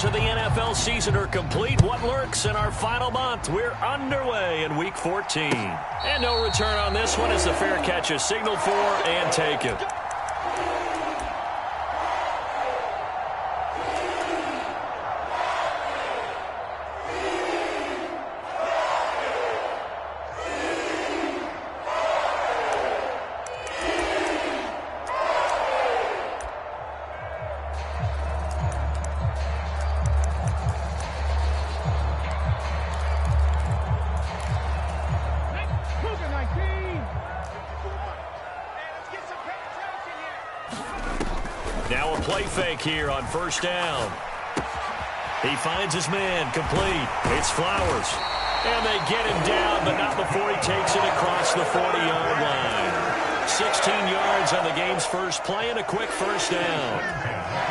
quarters of the NFL season are complete. What lurks in our final month? We're underway in Week 14. And no return on this one as the fair catch is signaled for and taken. Now a play fake here on first down. He finds his man, complete. It's Flowers. And they get him down, but not before he takes it across the 40-yard line. 16 yards on the game's first play and a quick first down.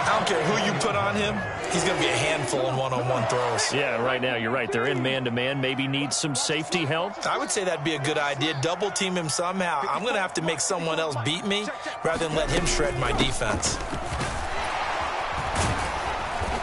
I don't care who you put on him. He's going to be a handful in one-on-one throws. Yeah, right now, you're right. They're in man-to-man. Maybe need some safety help. I would say that'd be a good idea. Double team him somehow. I'm going to have to make someone else beat me rather than let him shred my defense.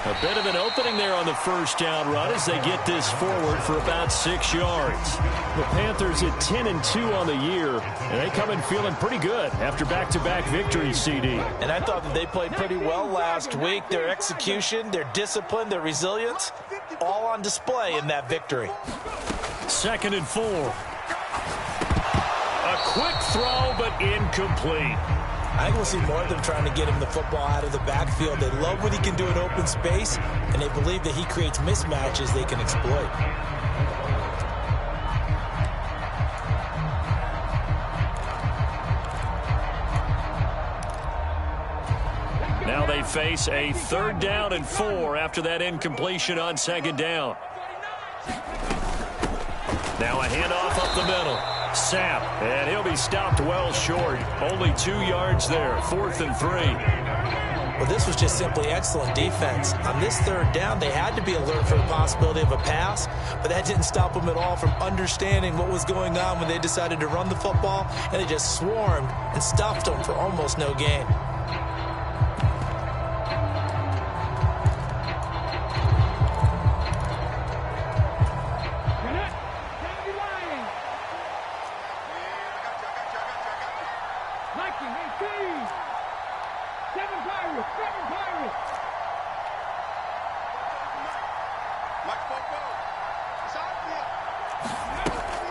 A bit of an opening there on the first down run as they get this forward for about 6 yards. The Panthers at 10-2 on the year, and they come in feeling pretty good after back-to-back victories, CD. And I thought that they played pretty well last week. Their execution, their discipline, their resilience, all on display in that victory. 2nd and 4. A quick throw, but incomplete. I think we'll see more of them trying to get him the football out of the backfield. They love what he can do in open space, and they believe that he creates mismatches they can exploit. Now they face a 3rd down and 4 after that incompletion on 2nd down. Now a handoff up the middle. Sapp, and he'll be stopped well short. Only 2 yards there, 4th and 3. Well, this was just simply excellent defense. On this 3rd down, they had to be alert for the possibility of a pass, but that didn't stop them at all from understanding what was going on when they decided to run the football, and they just swarmed and stuffed them for almost no gain.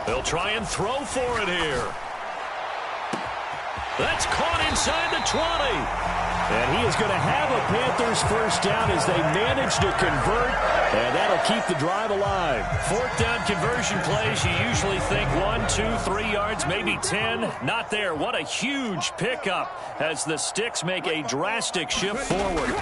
They'll try and throw for it here. That's caught inside the 20. And he is going to have a Panthers first down as they manage to convert, and that'll keep the drive alive. 4th down conversion plays, you usually think 1, 2, 3 yards, maybe 10. Not there. What a huge pickup as the Sticks make a drastic shift forward.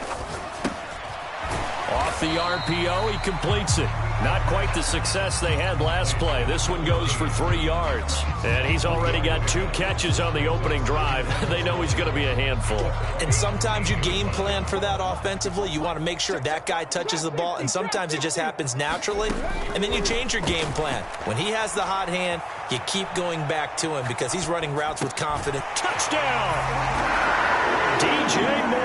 Off the RPO, he completes it. Not quite the success they had last play. This one goes for 3 yards. And he's already got 2 catches on the opening drive. They know he's going to be a handful. And sometimes you game plan for that offensively. You want to make sure that guy touches the ball, and sometimes it just happens naturally. And then you change your game plan. When he has the hot hand, you keep going back to him because he's running routes with confidence. Touchdown! DJ Moore.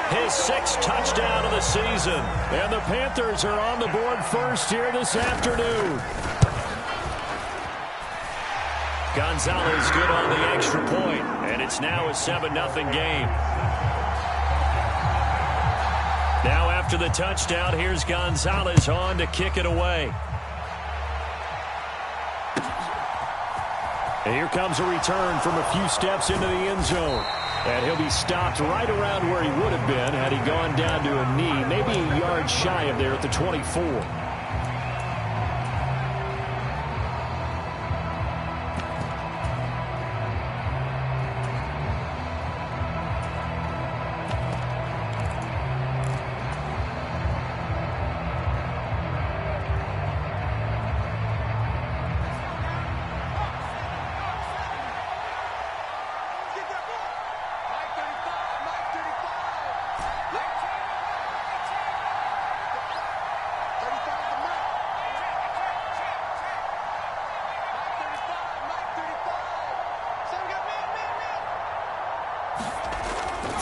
His 6th touchdown of the season. And the Panthers are on the board first here this afternoon. Gonzalez good on the extra point, and it's now a 7-0 game. Now after the touchdown, here's Gonzalez on to kick it away. And here comes a return from a few steps into the end zone. And he'll be stopped right around where he would have been had he gone down to a knee, maybe a yard shy of there at the 24.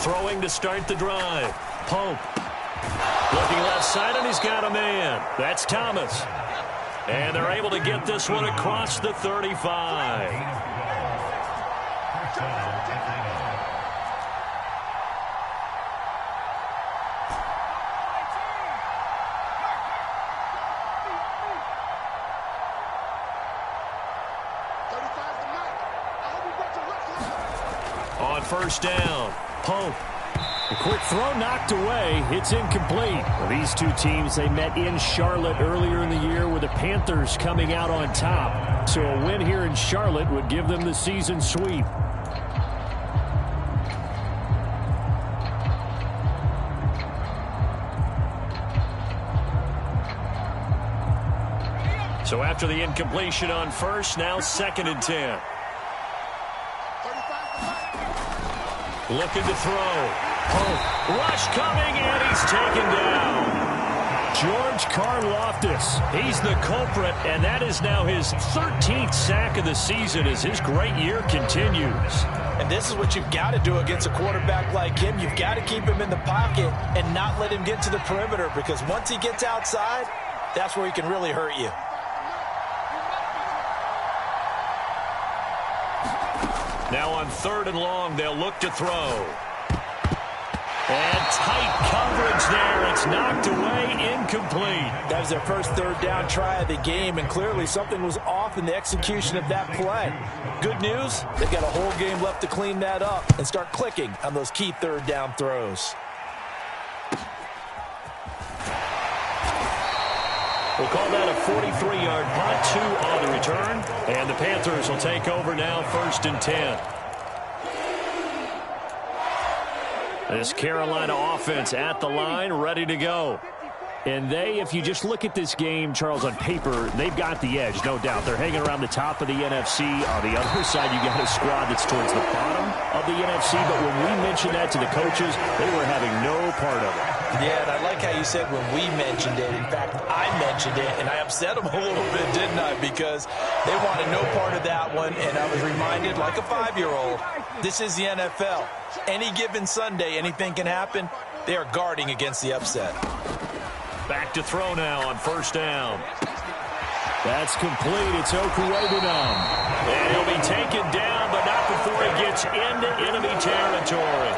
Throwing to start the drive. Pope. Looking left side, and he's got a man. That's Thomas. And they're able to get this one across the 35. On first down, Pope. A quick throw knocked away. It's incomplete. Well, these two teams, they met in Charlotte earlier in the year with the Panthers coming out on top. So a win here in Charlotte would give them the season sweep. So after the incompletion on first, now 2nd and 10. Looking to throw. Oh, rush coming, and he's taken down. George Karlaftis, he's the culprit, and that is now his 13th sack of the season as his great year continues. And this is what you've got to do against a quarterback like him. You've got to keep him in the pocket and not let him get to the perimeter, because once he gets outside, that's where he can really hurt you. Now on 3rd and long, they'll look to throw. And tight coverage there. It's knocked away, incomplete. That was their first 3rd down try of the game, and clearly something was off in the execution of that play. Good news, they've got a whole game left to clean that up and start clicking on those key 3rd down throws. We'll call that a 43-yard punt, 2 on the return. And the Panthers will take over now, 1st and 10. This Carolina offense at the line, ready to go. And they, if you just look at this game, Charles, on paper, they've got the edge, no doubt. They're hanging around the top of the NFC. On the other side, you got a squad that's towards the bottom of the NFC. But when we mentioned that to the coaches, they were having no part of it. Yeah, and I like how you said when we mentioned it. In fact, I mentioned it, and I upset them a little bit, didn't I? Because they wanted no part of that one, and I was reminded, like a 5-year-old, this is the NFL. Any given Sunday, anything can happen. They are guarding against the upset. Back to throw now on 1st down. That's complete. It's Okuwebunam. And he'll be taken down, but not before he gets into enemy territory.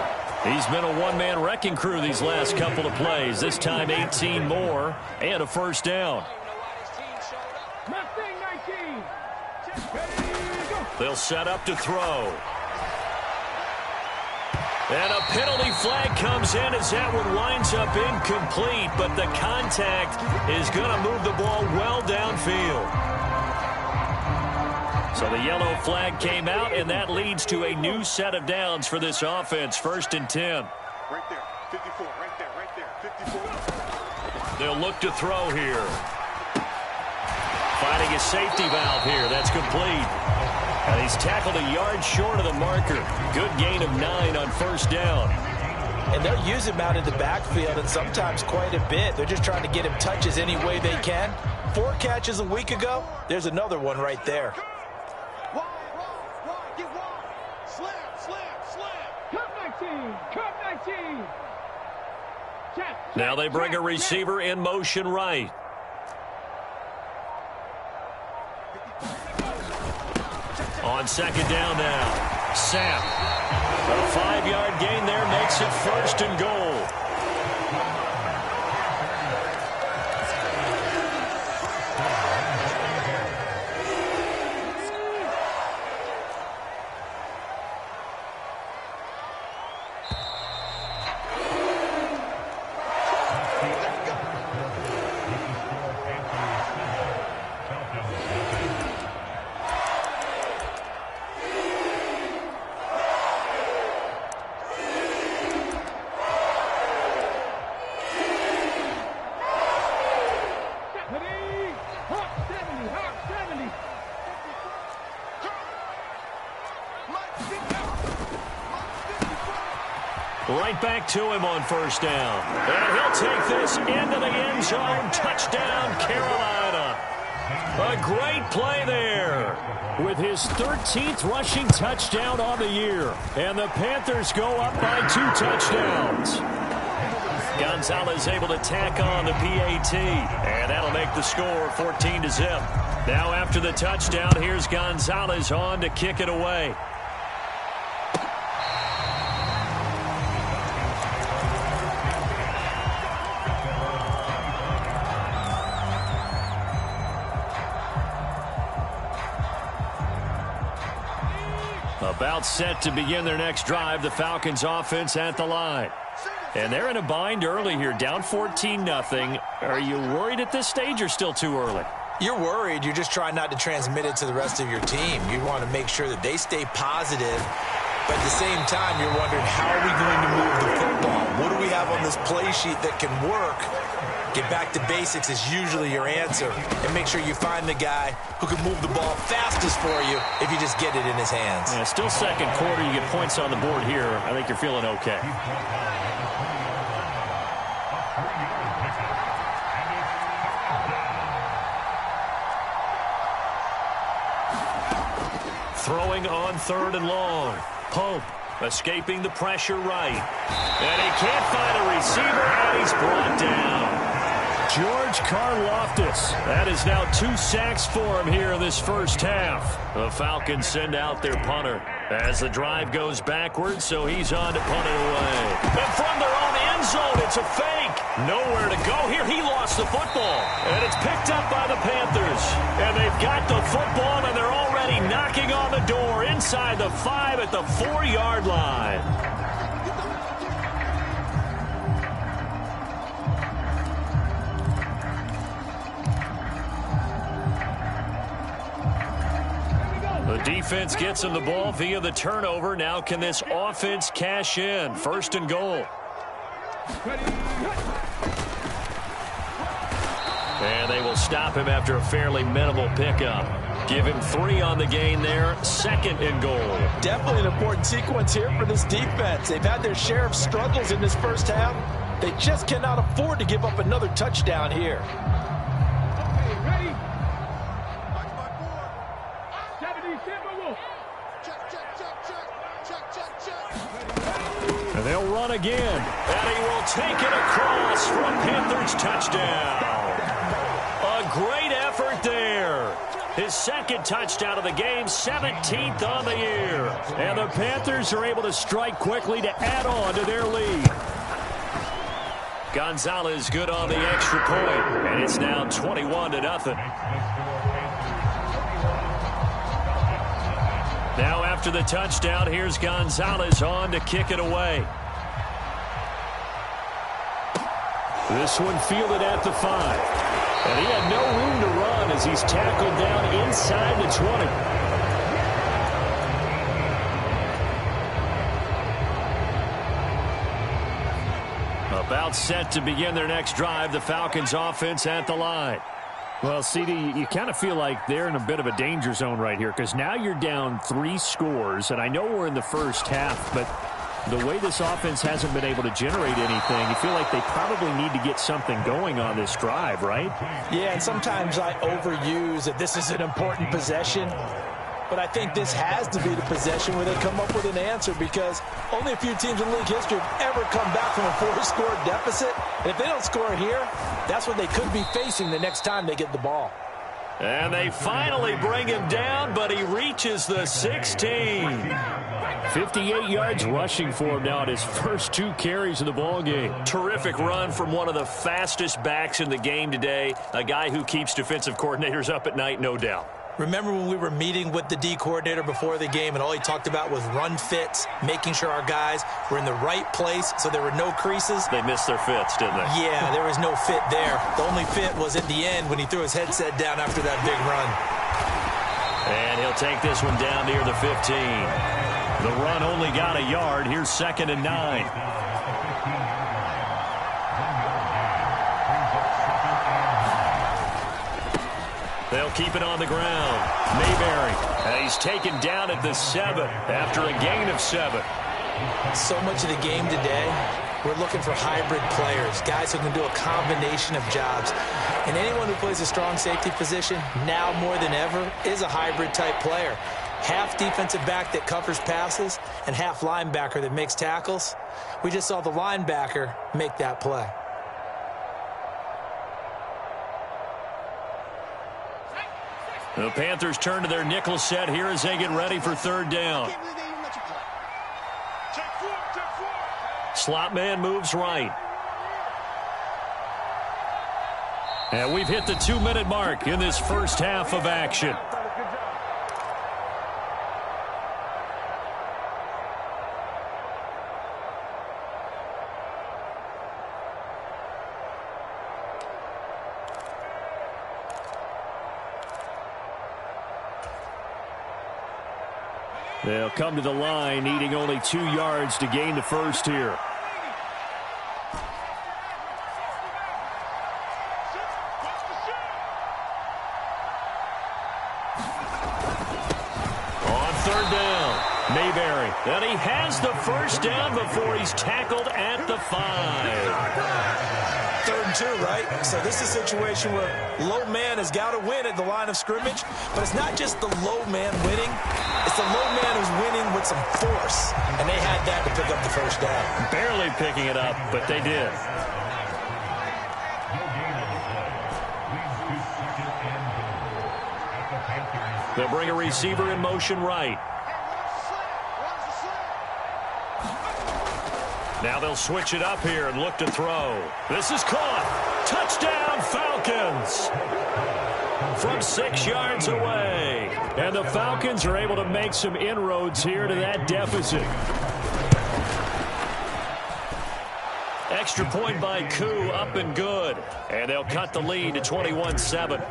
He's been a one-man wrecking crew these last couple of plays. This time 18 more and a 1st down. They'll set up to throw. And a penalty flag comes in as that one winds up incomplete, but the contact is going to move the ball well downfield. So the yellow flag came out, and that leads to a new set of downs for this offense. 1st and 10. Right there, 54, right there, 54. They'll look to throw here. Finding a safety valve here. That's complete. And he's tackled a yard short of the marker. Good gain of 9 on 1st down. And they'll use him out in the backfield, and sometimes quite a bit. They're just trying to get him touches any way they can. 4 catches a week ago. There's another one right there. Now they bring a receiver in motion right. On 2nd down now. Sapp. A 5-yard gain there makes it 1st and goal. Right back to him on 1st down. And he'll take this into the end zone. Touchdown, Carolina. A great play there with his 13th rushing touchdown on the year. And the Panthers go up by 2 touchdowns. Gonzalez able to tack on the PAT, and that'll make the score 14-0. Now after the touchdown, here's Gonzalez on to kick it away. About set to begin their next drive, the Falcons offense at the line. And they're in a bind early here, down 14-0. Are you worried at this stage or still too early? You're worried. You're just trying not to transmit it to the rest of your team. You want to make sure that they stay positive. But at the same time, you're wondering, how are we going to move the football? What do we have on this play sheet that can work? Get back to basics is usually your answer. And make sure you find the guy who can move the ball fastest for you if you just get it in his hands. Yeah, still second quarter. You get points on the board here. I think you're feeling okay. Throwing on 3rd and long. Pope escaping the pressure right. And he can't find a receiver, and he's brought down. George Karlaftis. That is now 2 sacks for him here in this first half. The Falcons send out their punter as the drive goes backwards, so he's on to punt it away. And from their own end zone, it's a fake. Nowhere to go here. He lost the football. And it's picked up by the Panthers. And they've got the football, and they're already knocking on the door inside the 5 at the 4-yard line. The defense gets him the ball via the turnover. Now can this offense cash in? 1st and goal. And they will stop him after a fairly minimal pickup. Give him 3 on the gain there. 2nd and goal. Definitely an important sequence here for this defense. They've had their share of struggles in this first half. They just cannot afford to give up another touchdown here. And they'll run again. And he will take it across for a Panthers touchdown. A great effort there. His 2nd touchdown of the game, 17th on the year. And the Panthers are able to strike quickly to add on to their lead. Gonzalez good on the extra point. And it's now 21-0. Now after the touchdown, here's Gonzalez on to kick it away. This one fielded at the 5. And he had no room to run as he's tackled down inside the 20. About set to begin their next drive, the Falcons offense at the line. Well, CD, you kind of feel like they're in a bit of a danger zone right here because now you're down 3 scores, and I know we're in the first half, but the way this offense hasn't been able to generate anything, you feel like they probably need to get something going on this drive, right? Yeah, and sometimes I overuse that this is an important possession, but I think this has to be the possession where they come up with an answer because only a few teams in league history have ever come back from a 4-score deficit. And if they don't score here, that's what they could be facing the next time they get the ball. And they finally bring him down, but he reaches the 16. 58 yards rushing for him now at his first 2 carries of the ball game. Terrific run from one of the fastest backs in the game today, a guy who keeps defensive coordinators up at night, no doubt. Remember when we were meeting with the D coordinator before the game and all he talked about was run fits, making sure our guys were in the right place so there were no creases? They missed their fits, didn't they? Yeah, there was no fit there. The only fit was at the end when he threw his headset down after that big run. And he'll take this one down near the 15. The run only got a yard. Here's 2nd and 9. They'll keep it on the ground. Mayberry. And he's taken down at the 7 after a gain of 7. So much of the game today, we're looking for hybrid players, guys who can do a combination of jobs. And anyone who plays a strong safety position, now more than ever, is a hybrid type player. half defensive back that covers passes and half linebacker that makes tackles. We just saw the linebacker make that play. The Panthers turn to their nickel set here as they get ready for third down. Slot man moves right. And we've hit the 2-minute mark in this first half of action. They'll come to the line, needing only 2 yards to gain the first here. On third down, Mayberry. And he has the first down before he's tackled at the 5. 3rd and 2, right? So this is a situation where low man has got to win at the line of scrimmage, but it's not just the low man winning. It's the low man who's winning with some force, and they had that to pick up the first down. Barely picking it up, but they did. They'll bring a receiver in motion right. Now they'll switch it up here and look to throw. This is caught. Touchdown, Falcons! From 6 yards away. And the Falcons are able to make some inroads here to that deficit. Extra point by Koo, up and good. And they'll cut the lead to 21-7.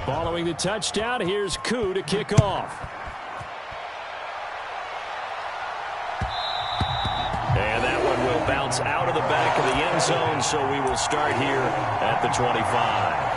Following the touchdown, here's Koo to kick off. And that one will bounce out of the back of the end zone, so we will start here at the 25.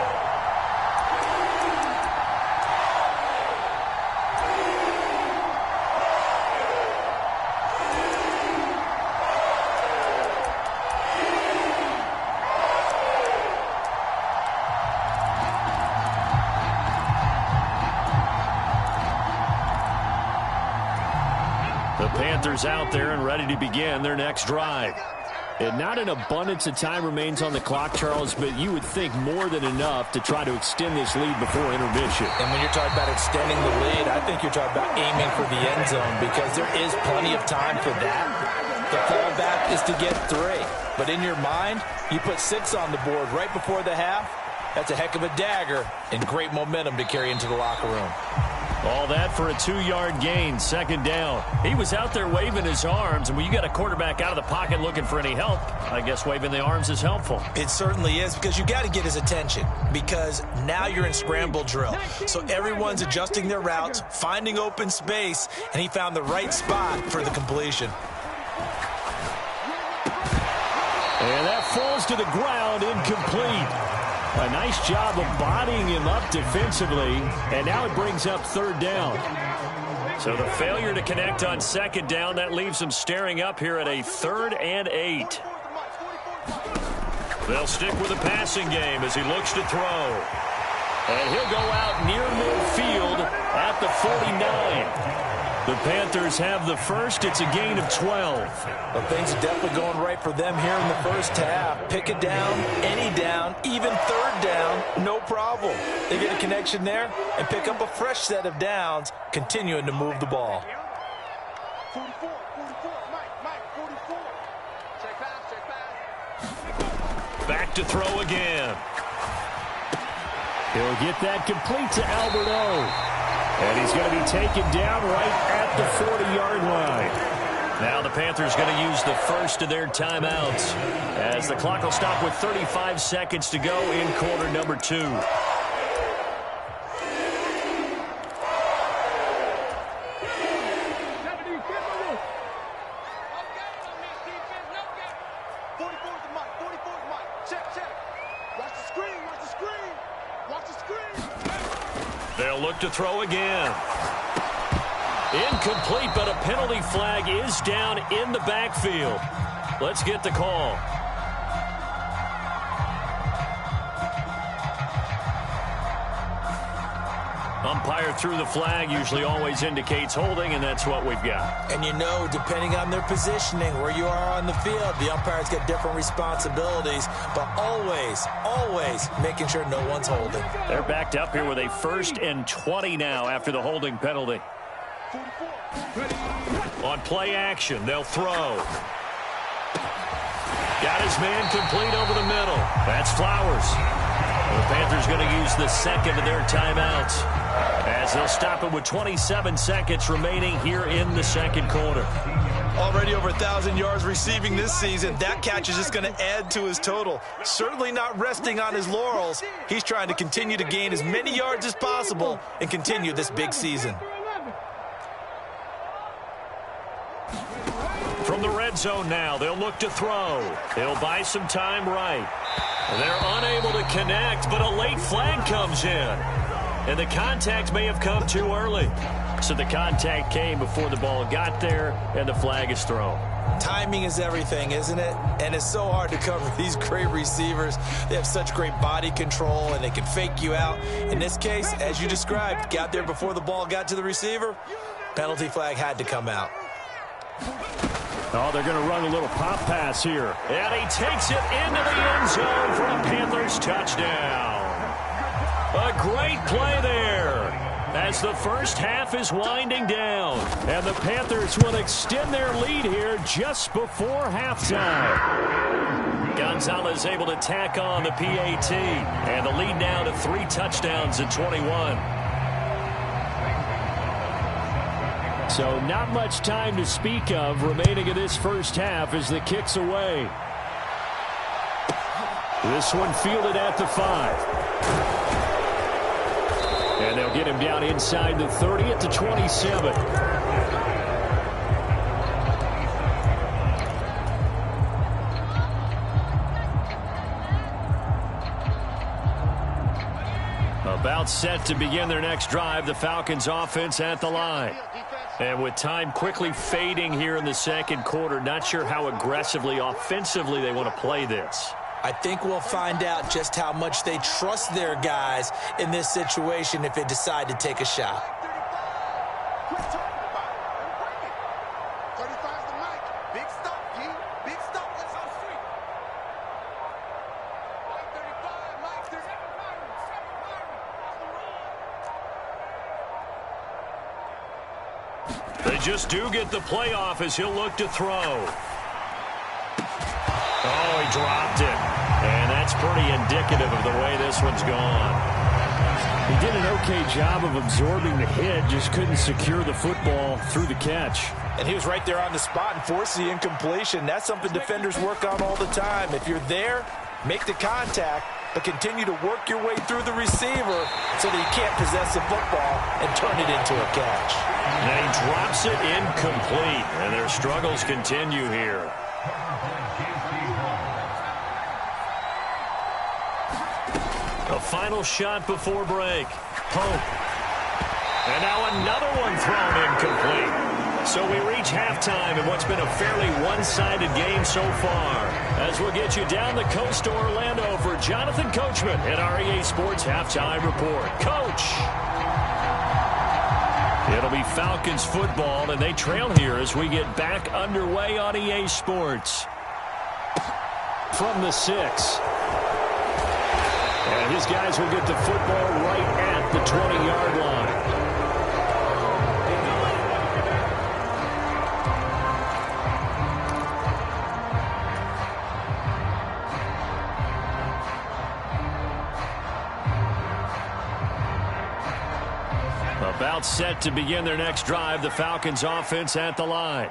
Out there and ready to begin their next drive. And not an abundance of time remains on the clock, Charles, but you would think more than enough to try to extend this lead before intermission. And when you're talking about extending the lead, I think you're talking about aiming for the end zone because there is plenty of time for that. The fallback is to get 3. But in your mind, you put 6 on the board right before the half. That's a heck of a dagger and great momentum to carry into the locker room. All that for a 2-yard gain, second down. He was out there waving his arms, and when you got a quarterback out of the pocket looking for any help, I guess waving the arms is helpful. It certainly is, because you got to get his attention, because now you're in scramble drill. So everyone's adjusting their routes, finding open space, and he found the right spot for the completion. And that falls to the ground, incomplete. A nice job of bodying him up defensively, and now it brings up third down. So the failure to connect on second down, that leaves him staring up here at a 3rd and 8. They'll stick with the passing game as he looks to throw. And he'll go out near midfield at the 49. The Panthers have the first. It's a gain of 12. Well, things are definitely going right for them here in the first half. Pick it down, any down, even 3rd down, no problem. They get a connection there and pick up a fresh set of downs, continuing to move the ball. 44, Mike, 44. Check pass. Back to throw again. He'll get that complete to Alberto. And he's going to be taken down right at the 40-yard line. Now the Panthers going to use the first of their timeouts as the clock will stop with 35 seconds to go in quarter number 2. They'll look to throw again. Incomplete, but a penalty flag is down in the backfield. Let's get the call. Umpire threw the flag, usually always indicates holding, and that's what we've got. And you know, depending on their positioning, where you are on the field, the umpires get different responsibilities, but always making sure no one's holding. They're backed up here with a 1st and 20 now after the holding penalty. On play action, they'll throw. Got his man complete over the middle. That's Flowers. The Panthers going to use the second of their timeouts as they'll stop it with 27 seconds remaining here in the second quarter. Already over 1,000 yards receiving this season. That catch is just going to add to his total. Certainly not resting on his laurels. He's trying to continue to gain as many yards as possible and continue this big season. From the red zone now, they'll look to throw. They'll buy some time right. They're unable to connect, but a late flag comes in. And the contact may have come too early. So the contact came before the ball got there, and the flag is thrown. Timing is everything, isn't it? And it's so hard to cover these great receivers. They have such great body control, and they can fake you out. In this case, as you described, got there before the ball got to the receiver. Penalty flag had to come out. Oh, they're going to run a little pop pass here. And he takes it into the end zone for a Panthers touchdown. A great play there as the first half is winding down. And the Panthers will extend their lead here just before halftime. Gonzalez able to tack on the PAT. And the lead now to 3 touchdowns in 21. So not much time to speak of remaining in this first half as the kick's away. This one fielded at the 5. And they'll get him down inside the 30 at the 27. About set to begin their next drive, the Falcons offense at the line. And with time quickly fading here in the second quarter, not sure how aggressively, offensively they want to play this. I think we'll find out just how much they trust their guys in this situation if they decide to take a shot. They just do get the playoff as he'll look to throw. Oh, he dropped it. And that's pretty indicative of the way this one's gone. He did an okay job of absorbing the hit, just couldn't secure the football through the catch. And he was right there on the spot and forced the incompletion. That's something defenders work on all the time. If you're there, make the contact, but continue to work your way through the receiver so that he can't possess the football and turn it into a catch. And he drops it incomplete, and their struggles continue here. A final shot before break. Pope. And now another one thrown incomplete. So we reach halftime in what's been a fairly one-sided game so far. As we'll get you down the coast to Orlando for Jonathan Coachman at our EA Sports Halftime Report. Coach! It'll be Falcons football, and they trail here as we get back underway on EA Sports. From the 6. And his guys will get the football right at the 20-yard line. About set to begin their next drive, the Falcons offense at the line.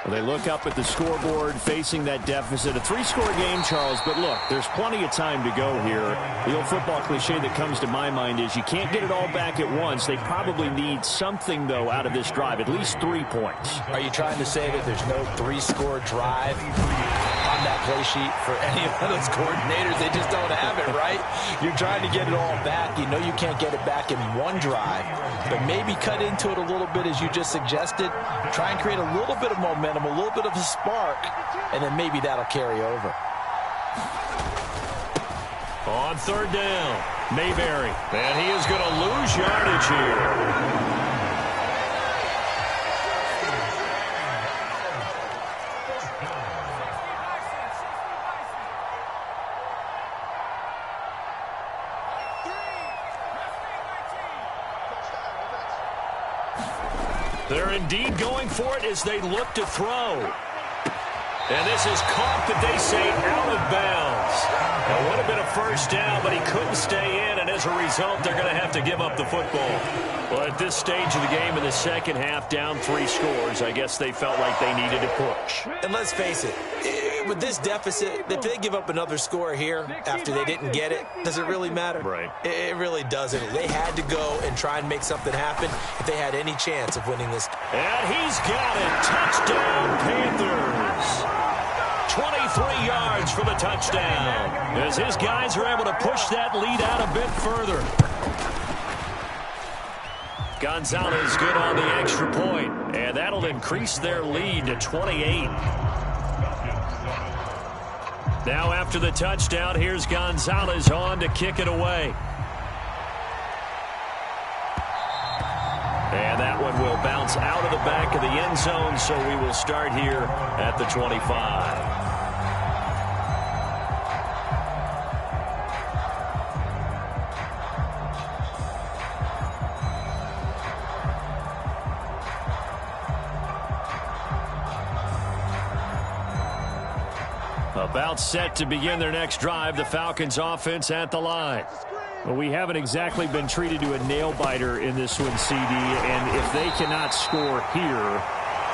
Well, they look up at the scoreboard facing that deficit. A 3-score game, Charles, but look, there's plenty of time to go here. The old football cliche that comes to my mind is you can't get it all back at once. They probably need something, though, out of this drive, at least 3 points. Are you trying to say that there's no 3-score drive on that play sheet for any of those coordinators? They just don't have it, right? You're trying to get it all back. You know you can't get it back in one drive, but maybe cut into it a little bit as you just suggested. Try and create a little bit of momentum, a little bit of a spark, and then maybe that'll carry over. On third down, Mayberry. And he is going to lose yardage here. They're indeed going for it as they look to throw. And this is caught, but they say out of bounds. It would have been a first down, but he couldn't stay in, and as a result, they're going to have to give up the football. Well, at this stage of the game in the second half, down 3 scores, I guess they felt like they needed to push. And let's face it, with this deficit, if they give up another score here after they didn't get it, does it really matter? Right. It really doesn't. They had to go and try and make something happen if they had any chance of winning this. And he's got it. Touchdown, Panthers. 23 yards for the touchdown, as his guys are able to push that lead out a bit further. Gonzalez good on the extra point, and that'll increase their lead to 28. Now after the touchdown, here's Gonzalez on to kick it away. And that one will bounce out of the back of the end zone, so we will start here at the 25. About set to begin their next drive, the Falcons offense at the line. Well, we haven't exactly been treated to a nail-biter in this one, CD, and if they cannot score here,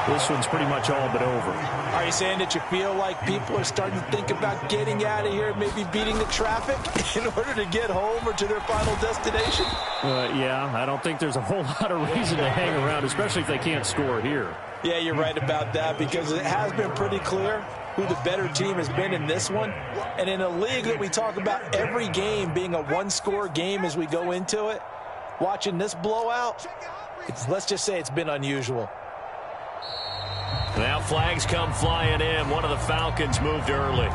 this one's pretty much all but over. Are you saying that you feel like people are starting to think about getting out of here, maybe beating the traffic in order to get home or to their final destination? Yeah, I don't think there's a whole lot of reason to hang around, especially if they can't score here. Yeah, you're right about that, because it has been pretty clear who the better team has been in this one. And in a league that we talk about every game being a one-score game as we go into it, watching this blowout, let's just say it's been unusual. Now flags come flying in. One of the Falcons moved early.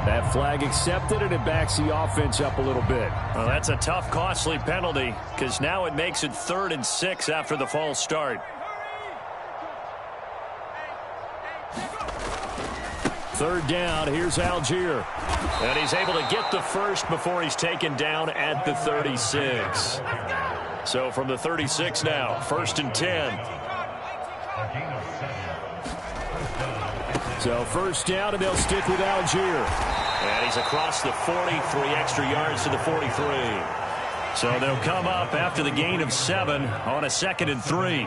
That flag accepted, and it backs the offense up a little bit. Well, that's a tough, costly penalty, because now it makes it 3rd and 6 after the false start. Third down, here's Algier. And he's able to get the first before he's taken down at the 36. So from the 36 now, 1st and 10. So first down, and they'll stick with Algier. And he's across the 40, 3 extra yards to the 43. So they'll come up after the gain of 7 on a 2nd and 3.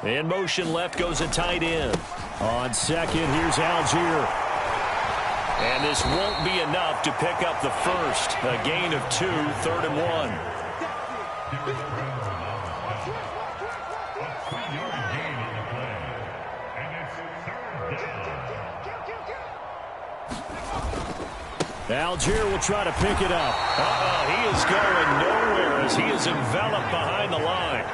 In motion left goes a tight end. On second, here's Algier. And this won't be enough to pick up the first. A gain of 2, 3rd and 1. Algier will try to pick it up. He is going nowhere as he is enveloped behind the line.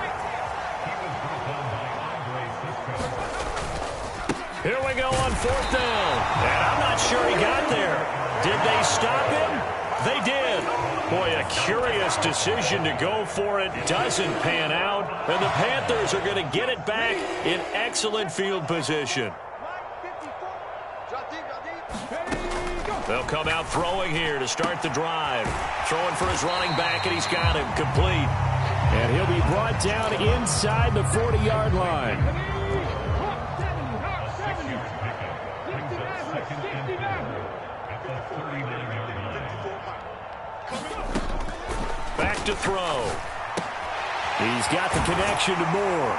Here we go on 4th down. And I'm not sure he got there. Did they stop him? They did. Boy, a curious decision to go for it. Doesn't pan out. And the Panthers are going to get it back in excellent field position. They'll come out throwing here to start the drive. Throwing for his running back, and he's got him complete. And he'll be brought down inside the 40-yard line. Back to throw. He's got the connection to Moore.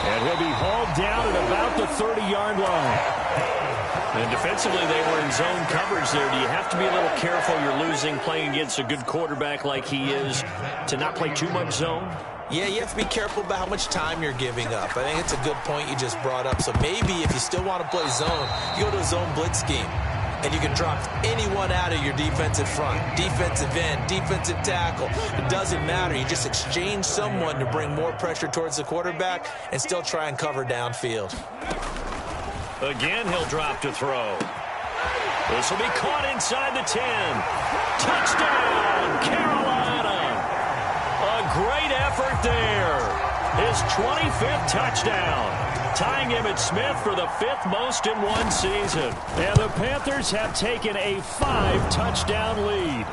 And he'll be hauled down at about the 30-yard line. And defensively, they were in zone coverage there. Do you have to be a little careful? You're losing playing against a good quarterback like he is to not play too much zone? Yeah, you have to be careful about how much time you're giving up. I think it's a good point you just brought up. So maybe if you still want to play zone, you go to a zone blitz scheme. And you can drop anyone out of your defensive front, defensive end, defensive tackle. It doesn't matter. You just exchange someone to bring more pressure towards the quarterback and still try and cover downfield. Again, he'll drop to throw. This will be caught inside the 10. Touchdown, Carolina. A great effort there. His 25th touchdown, tying Emmitt Smith for the 5th most in one season. And the Panthers have taken a 5-touchdown lead.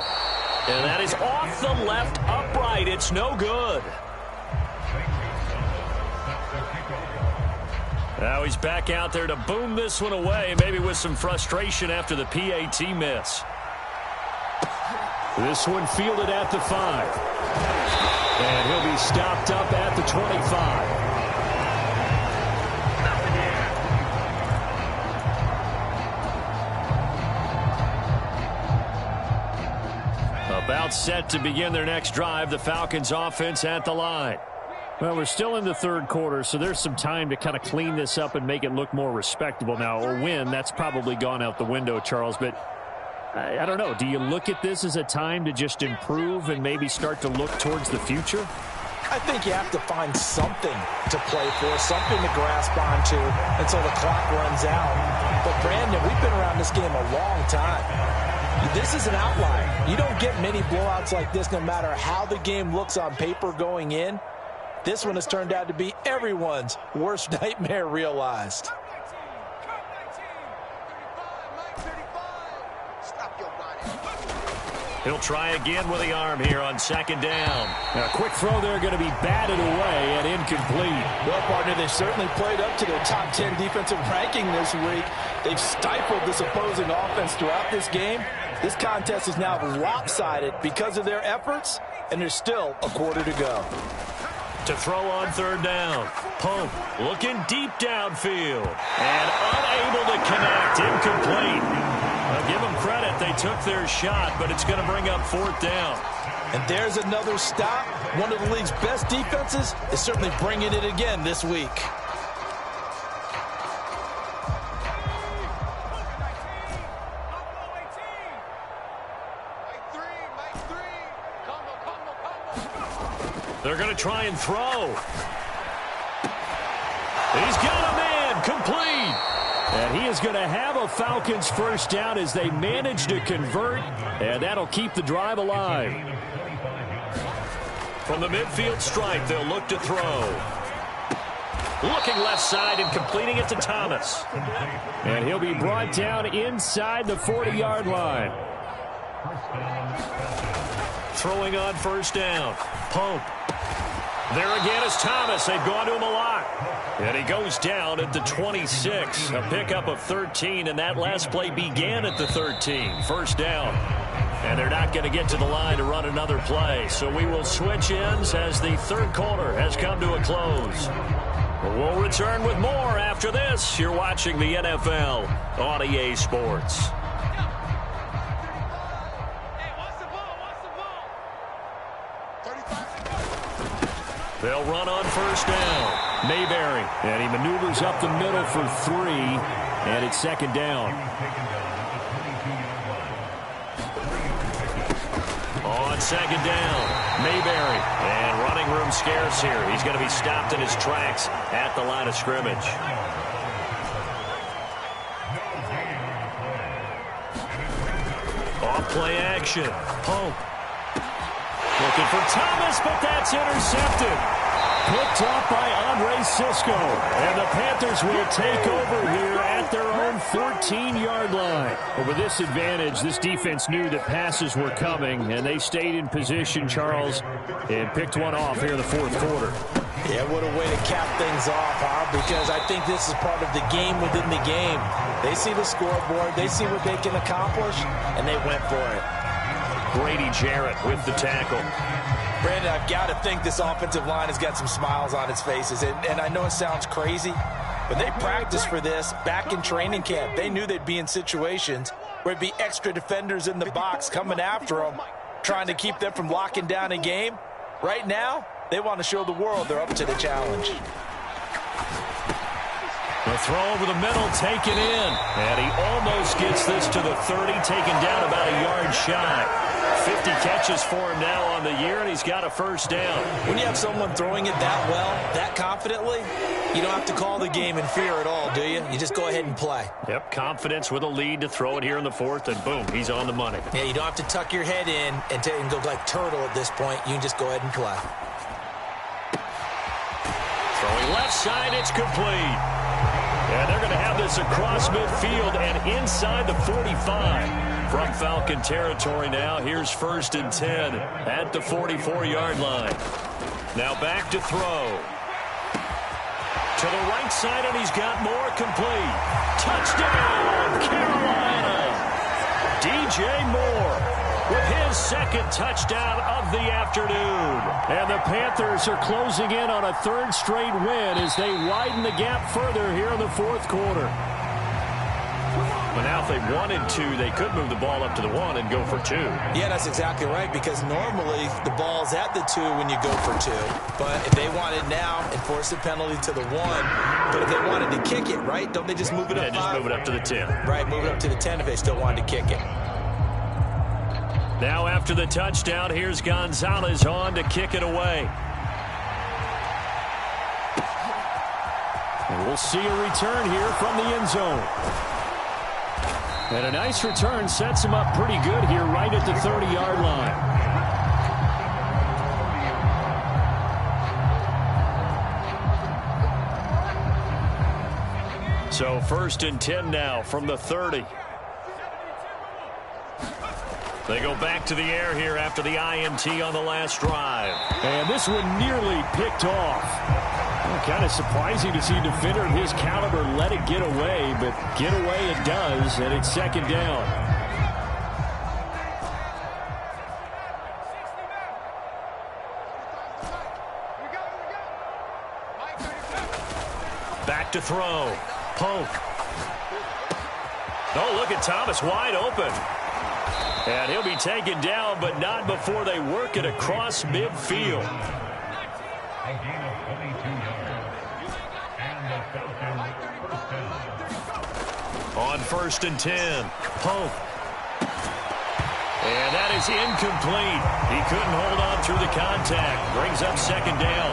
And that is off the left upright. It's no good. Now he's back out there to boom this one away, maybe with some frustration after the PAT miss. This one fielded at the 5. And he'll be stopped up at the 25. About set to begin their next drive, the Falcons offense at the line. Well, we're still in the third quarter, so there's some time to kind of clean this up and make it look more respectable now. Or win, that's probably gone out the window, Charles. But I don't know. Do you look at this as a time to just improve and maybe start to look towards the future? I think you have to find something to play for, something to grasp onto until the clock runs out. But, Brandon, we've been around this game a long time. This is an outlier. You don't get many blowouts like this no matter how the game looks on paper going in. This one has turned out to be everyone's worst nightmare realized. He'll try again with the arm here on second down. Now, a quick throw there going to be batted away and incomplete. Well, partner, they've certainly played up to their top 10 defensive ranking this week. They've stifled this opposing offense throughout this game. This contest is now lopsided because of their efforts, and there's still a quarter to go. To throw on third down. Pope looking deep downfield. And unable to connect. Incomplete. I'll give them credit. They took their shot, but it's going to bring up fourth down. And there's another stop. One of the league's best defenses is certainly bringing it again this week. They're going to try and throw. He's got a man complete. And he is going to have a Falcons first down as they manage to convert. And that'll keep the drive alive. From the midfield stripe, they'll look to throw. Looking left side and completing it to Thomas. And he'll be brought down inside the 40-yard line. Throwing on first down. Pope. There again is Thomas. They've gone to him a lot. And he goes down at the 26. A pickup of 13, and that last play began at the 13. First down. And they're not going to get to the line to run another play. So we will switch ends as the third quarter has come to a close. We'll return with more after this. You're watching the NFL on EA Sports. They'll run on first down. Mayberry. And he maneuvers up the middle for 3. And it's second down. On second down, Mayberry. And running room scarce here. He's going to be stopped in his tracks at the line of scrimmage. Off play action. Pope. Looking for Thomas, but that's intercepted. Picked off by Andre Sisco. And the Panthers will take over here at their own 14-yard line. But with this advantage, this defense knew that passes were coming, and they stayed in position, Charles, and picked one off here in the fourth quarter. Yeah, what a way to cap things off, huh? Because I think this is part of the game within the game. They see the scoreboard, they see what they can accomplish, and they went for it. Grady Jarrett with the tackle. Brandon, I've got to think this offensive line has got some smiles on its faces. And I know it sounds crazy, but they practiced for this back in training camp. They knew they'd be in situations where there'd be extra defenders in the box coming after them, trying to keep them from locking down a game. Right now, they want to show the world they're up to the challenge. The throw over the middle, taken in. And he almost gets this to the 30, taken down about a yard shy. 50 catches for him now on the year, and he's got a first down. When you have someone throwing it that well, that confidently, you don't have to call the game in fear at all, do you? You just go ahead and play. Yep, confidence with a lead to throw it here in the fourth, and boom, he's on the money. Yeah, you don't have to tuck your head in and go like turtle at this point. You can just go ahead and play. Throwing left side, it's complete. And they're going to have this across midfield and inside the 45. From Falcon territory now, here's 1st and 10 at the 44-yard line. Now back to throw. To the right side, and he's got more complete. Touchdown, Carolina! DJ Moore with his second touchdown of the afternoon. And the Panthers are closing in on a 3rd straight win as they widen the gap further here in the 4th quarter. But now if they wanted to, they could move the ball up to the 1 and go for 2. Yeah, that's exactly right, because normally the ball's at the 2 when you go for 2. But if they wanted now, enforce the penalty to the 1. But if they wanted to kick it, right, don't they just move it up 5? Yeah, just move it up to the 10. Right, move it up to the 10 if they still wanted to kick it. Now after the touchdown, here's Gonzalez on to kick it away. And we'll see a return here from the end zone. And a nice return sets him up pretty good here right at the 30-yard line. So 1st and 10 now from the 30. They go back to the air here after the INT on the last drive. And this one nearly picked off. Kind of surprising to see a defender of his caliber let it get away, but get away it does, and it's 2nd down. Back to throw. Poke. Oh, look at Thomas wide open. And he'll be taken down, but not before they work it across midfield. On 1st and 10, Pope. And that is incomplete. He couldn't hold on through the contact. Brings up 2nd down.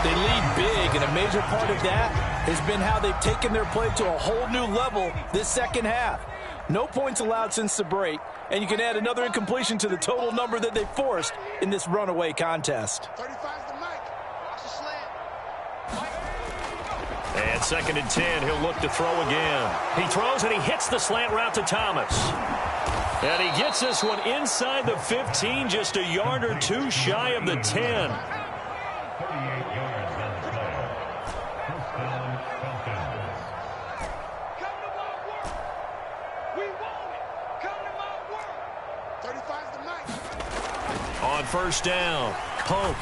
They lead big, and a major part of that has been how they've taken their play to a whole new level this 2nd half. No points allowed since the break, and you can add another incompletion to the total number that they forced in this runaway contest. 35's the mic. Watch the slant. And 2nd and 10, he'll look to throw again. He throws and he hits the slant route to Thomas. And he gets this one inside the 15, just a yard or 2 shy of the 10. On 1st down, Pope.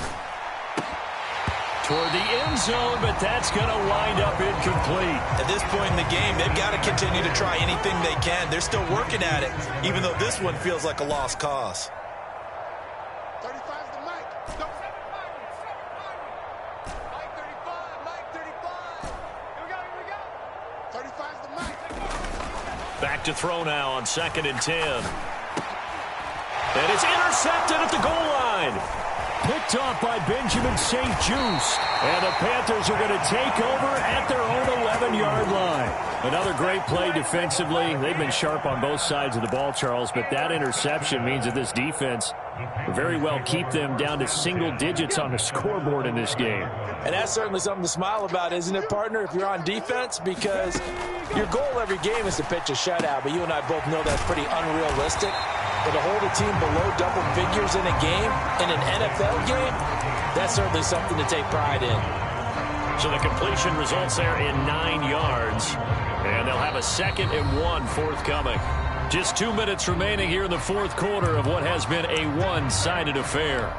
Toward the end zone, but that's going to wind up incomplete. At this point in the game, they've got to continue to try anything they can. They're still working at it, even though this one feels like a lost cause. 35's the mic. Go. Mike 35, Mike 35. Here we go. 35's the mic. Back to throw now on 2nd and 10. And it's intercepted at the goal line. Picked off by Benjamin St. Juste. And the Panthers are going to take over at their own 11-yard line. Another great play defensively. They've been sharp on both sides of the ball, Charles, but that interception means that this defense will very well keep them down to single digits on the scoreboard in this game. And that's certainly something to smile about, isn't it, partner, if you're on defense? Because your goal every game is to pitch a shutout, but you and I both know that's pretty unrealistic. But to hold a team below double figures in a game, in an NFL game, that's certainly something to take pride in. So the completion results there in 9 yards. And they'll have a 2nd and 1 forthcoming. Just 2 minutes remaining here in the 4th quarter of what has been a one-sided affair.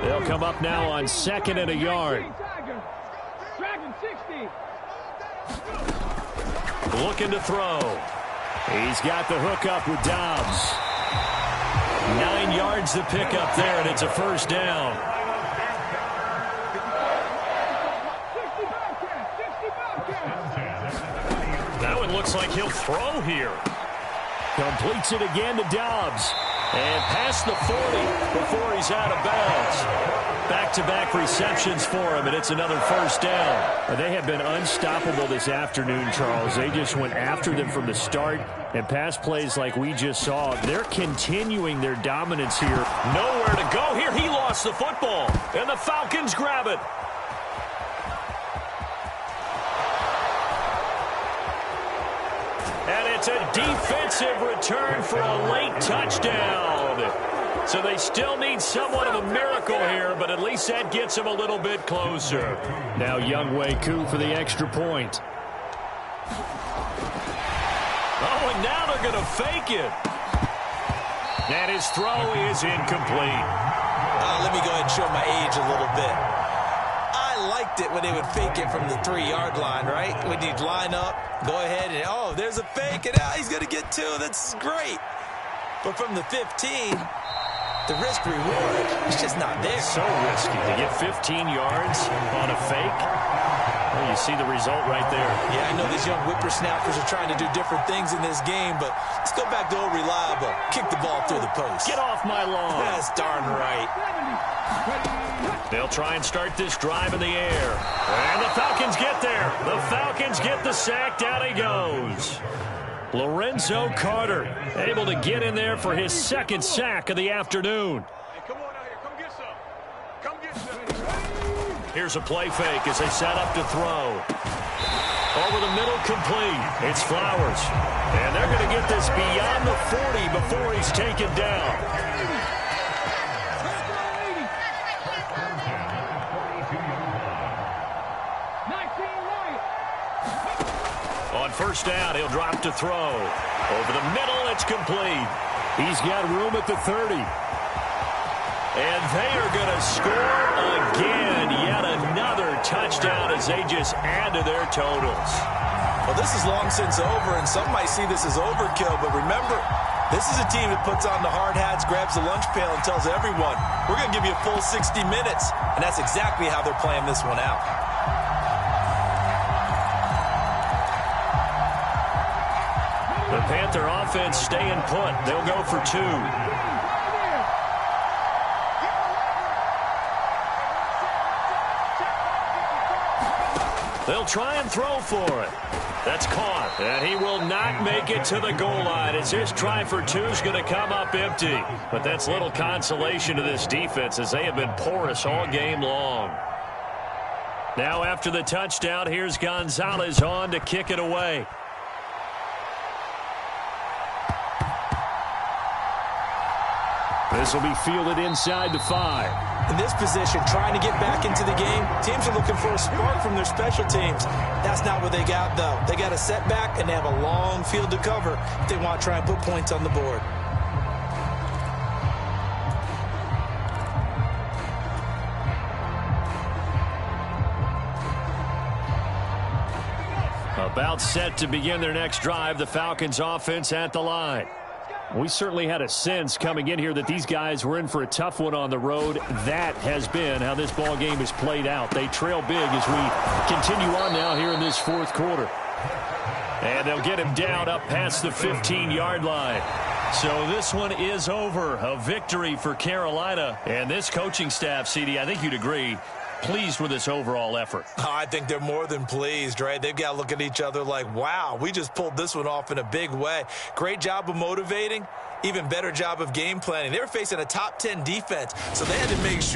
They'll come up now on 2nd and a yard. Looking to throw. He's got the hook up with Dobbs. 9 yards to pick up there, and it's a 1st down. That one looks like he'll throw here. Completes it again to Dobbs. And past the 40 before he's out of bounds. Back-to-back receptions for him, and it's another first down. They have been unstoppable this afternoon, Charles. They just went after them from the start, and pass plays like we just saw. They're continuing their dominance here. Nowhere to go here. He lost the football, and the Falcons grab it. And it's a defensive return for a late touchdown. So they still need somewhat of a miracle here, but at least that gets them a little bit closer. Now Younghoe Koo for the extra point. Oh, and now they're going to fake it. And his throw is incomplete. Let me go ahead and show my age a little bit. I liked it when they would fake it from the 3-yard line, right? When you'd line up, go ahead and, oh, there's a fake, and he's going to get 2. That's great. But from the 15, the risk-reward is just not there. So risky to get 15 yards on a fake. Well, you see the result right there. Yeah, I know these young whippersnappers are trying to do different things in this game, but let's go back to old reliable. Kick the ball through the post. Get off my lawn. That's darn right. They'll try and start this drive in the air. And the Falcons get there. The Falcons get the sack. Down he goes. Lorenzo Carter able to get in there for his second sack of the afternoon. Hey, come on out here. Come get some. Come get some. Here's a play fake as they set up to throw. Over the middle, complete. It's Flowers. And they're going to get this beyond the 40 before he's taken down. On first down, he'll drop to throw. Over the middle, it's complete. He's got room at the 30. And they are going to score again. Yet another touchdown as they just add to their totals. Well, this is long since over, and some might see this as overkill. But remember, this is a team that puts on the hard hats, grabs the lunch pail, and tells everyone, we're going to give you a full 60 minutes. And that's exactly how they're playing this one out. The Panther offense staying put. They'll go for 2. They'll try and throw for it. That's caught. And he will not make it to the goal line as his try for 2 is going to come up empty. But that's little consolation to this defense as they have been porous all game long. Now after the touchdown, here's Gonzalez on to kick it away. This will be fielded inside the 5. In this position, trying to get back into the game, teams are looking for a spark from their special teams. That's not what they got, though. They got a setback, and they have a long field to cover if they want to try and put points on the board. About set to begin their next drive, the Falcons offense at the line. We certainly had a sense coming in here that these guys were in for a tough one on the road. That has been how this ball game is played out. They trail big as we continue on now here in this fourth quarter. And they'll get him down up past the 15-yard line. So this one is over. A victory for Carolina. And this coaching staff, CD, I think you'd agree, pleased with this overall effort. Oh, I think they're more than pleased, right? They've got to look at each other like, wow, we just pulled this one off in a big way. Great job of motivating, even better job of game planning. They were facing a top 10 defense, so they had to make sure